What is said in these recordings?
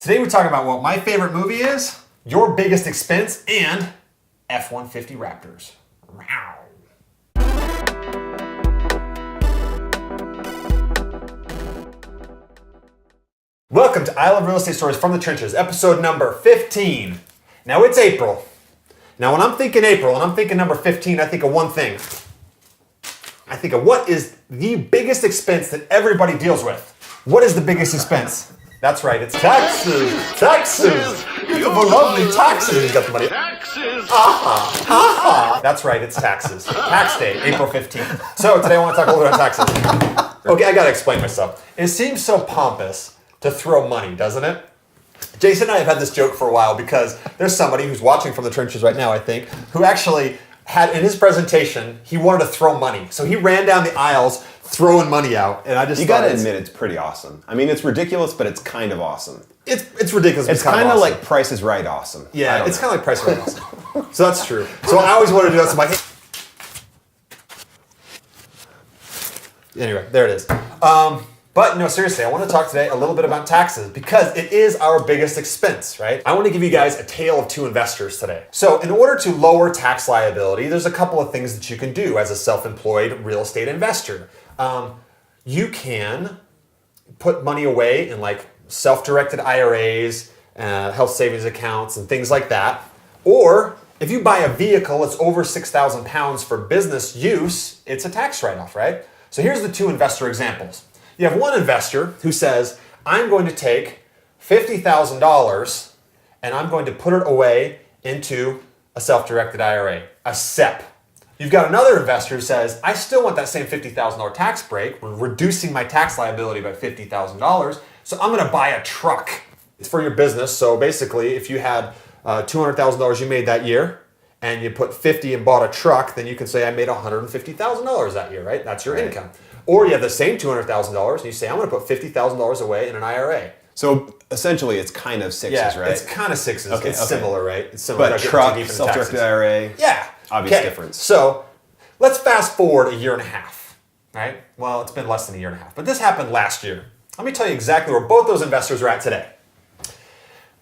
Today we're talking about what my favorite movie is, your biggest expense, and F-150 Raptors. Wow. Welcome to I Love Real Estate Stories from the Trenches, episode number 15. Now it's April. Now when I'm thinking April and I'm thinking number 15, I think of one thing. I think of what is the biggest expense that everybody deals with. What is the biggest expense? That's right, it's taxes. Taxes. Beautiful, lovely taxes. You got the money. Taxes. That's right, it's taxes. Tax day, April 15th. So today I want to talk a little bit about taxes. Okay, I got to explain myself. It seems so pompous to throw money, doesn't it? Jason and I have had this joke for a while because there's somebody who's watching from the trenches right now, I think, who actually had in his presentation, he wanted to throw money. So he ran down the aisles throwing money out. And I just You gotta admit it's pretty awesome. I mean, it's ridiculous, but it's kind of awesome. It's ridiculous. It's kind of like Price is Right awesome. Yeah, it's kind of like Price is Right awesome. So that's true. So I always wanted to do that. So I'm like, hey. Anyway, there it is. But no, seriously, I want to talk today a little bit about taxes because it is our biggest expense, right? I want to give you guys a tale of two investors today. So in order to lower tax liability, there's a couple of things that you can do as a self-employed real estate investor. You can put money away in like self-directed IRAs, health savings accounts, and things like that. Or if you buy a vehicle that's over 6,000 pounds for business use, it's a tax write-off, right? So here's the two investor examples. You have one investor who says, I'm going to take $50,000 and I'm going to put it away into a self-directed IRA, a SEP. You've got another investor who says, I still want that same $50,000 tax break. We're reducing my tax liability by $50,000, so I'm going to buy a truck. It's for your business, so basically if you had $200,000 you made that year and you put $50,000 and bought a truck, then you can say I made $150,000 that year, right? That's your income. Or you have the same $200,000 and you say, I'm going to put $50,000 away in an IRA. So essentially it's kind of sixes, right? It's kind of sixes. Okay, it's similar, right? It's similar. But truck, self-directed IRA, obvious difference. So let's fast forward a year and a half, right? Well, it's been less than a year and a half, but this happened last year. Let me tell you exactly where both those investors are at today.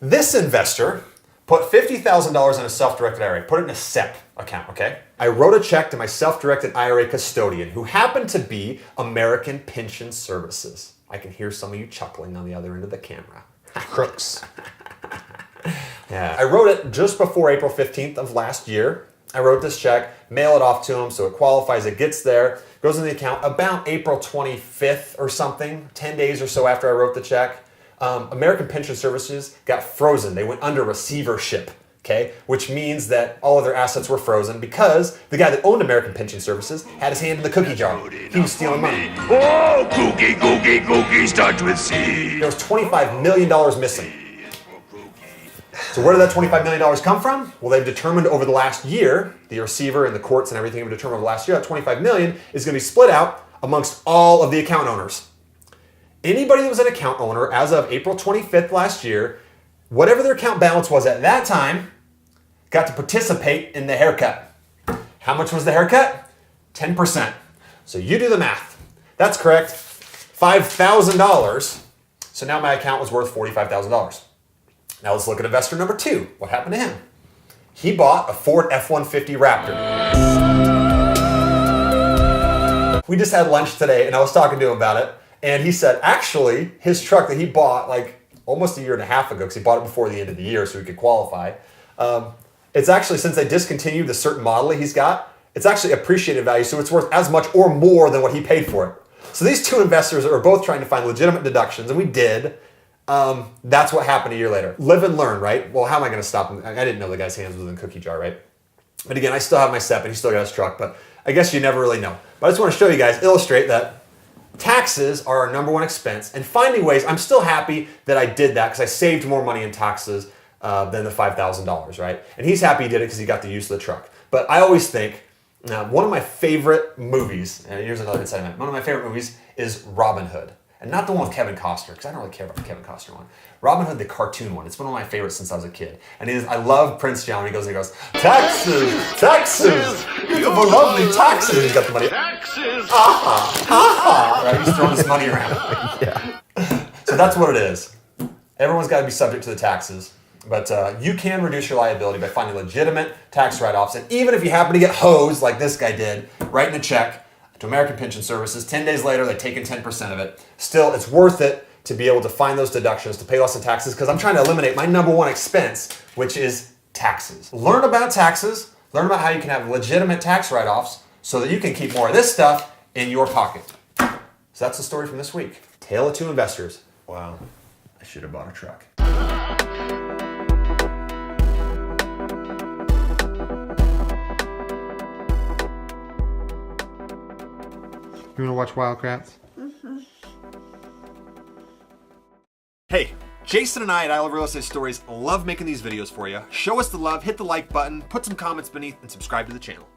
This investor put $50,000 in a self-directed IRA, put it in a SEP account, okay? I wrote a check to my self-directed IRA custodian who happened to be American Pension Services. I can hear some of you chuckling on the other end of the camera. Crooks. Yeah. I wrote it just before April 15th of last year. I wrote this check, mail it off to him so it qualifies, it gets there, goes in the account about April 25th or something, 10 days or so after I wrote the check. American Pension Services got frozen. They went under receivership, okay? Which means that all of their assets were frozen because the guy that owned American Pension Services had his hand in the cookie jar. He was stealing money. Oh, cookie, starts with C. There was $25 million missing. So where did that $25 million come from? Well, they've determined over the last year, the receiver and the courts and everything have determined over the last year, that $25 million is going to be split out amongst all of the account owners. Anybody that was an account owner as of April 25th last year, whatever their account balance was at that time, got to participate in the haircut. How much was the haircut? 10%. So you do the math. That's correct. $5,000. So now my account was worth $45,000. Now let's look at investor number two. What happened to him? He bought a Ford F-150 Raptor. We just had lunch today and I was talking to him about it. And he said, actually, his truck that he bought like almost a year and a half ago, because he bought it before the end of the year so he could qualify. It's actually, since they discontinued the certain model he's got, it's actually appreciated value. So it's worth as much or more than what he paid for it. So these two investors are both trying to find legitimate deductions, and we did. That's what happened a year later. Live and learn, right? Well, how am I going to stop him? I didn't know the guy's hands was in the cookie jar, right? But again, I still have my SEP and he still got his truck, but I guess you never really know. But I just want to show you guys, illustrate that taxes are our number one expense, and finding ways. I'm still happy that I did that because I saved more money in taxes than the $5,000, right? And he's happy he did it because he got the use of the truck. But I always think, one of my favorite movies, and here's another insight on it, one of my favorite movies is Robin Hood. And not the one with Kevin Costner, because I don't really care about the Kevin Costner one. Robin Hood, the cartoon one. It's one of my favorites since I was a kid. And I love Prince John. He goes, taxes, taxes, beautiful, lovely taxes. He's got the money. Taxes. Right? He's throwing his money around. Yeah. So that's what it is. Everyone's got to be subject to the taxes. But you can reduce your liability by finding legitimate tax write-offs. And even if you happen to get hosed like this guy did, writing a check to American Pension Services, 10 days later, they're taking 10% of it. Still, it's worth it to be able to find those deductions, to pay less in taxes, because I'm trying to eliminate my number one expense, which is taxes. Learn about taxes, learn about how you can have legitimate tax write-offs so that you can keep more of this stuff in your pocket. So that's the story from this week. Tale of two investors. Wow. I should have bought a truck. You want to watch Wildcats? Hey, Jason and I at I Love Real Estate Stories love making these videos for you. Show us the love, hit the like button, put some comments beneath, and subscribe to the channel.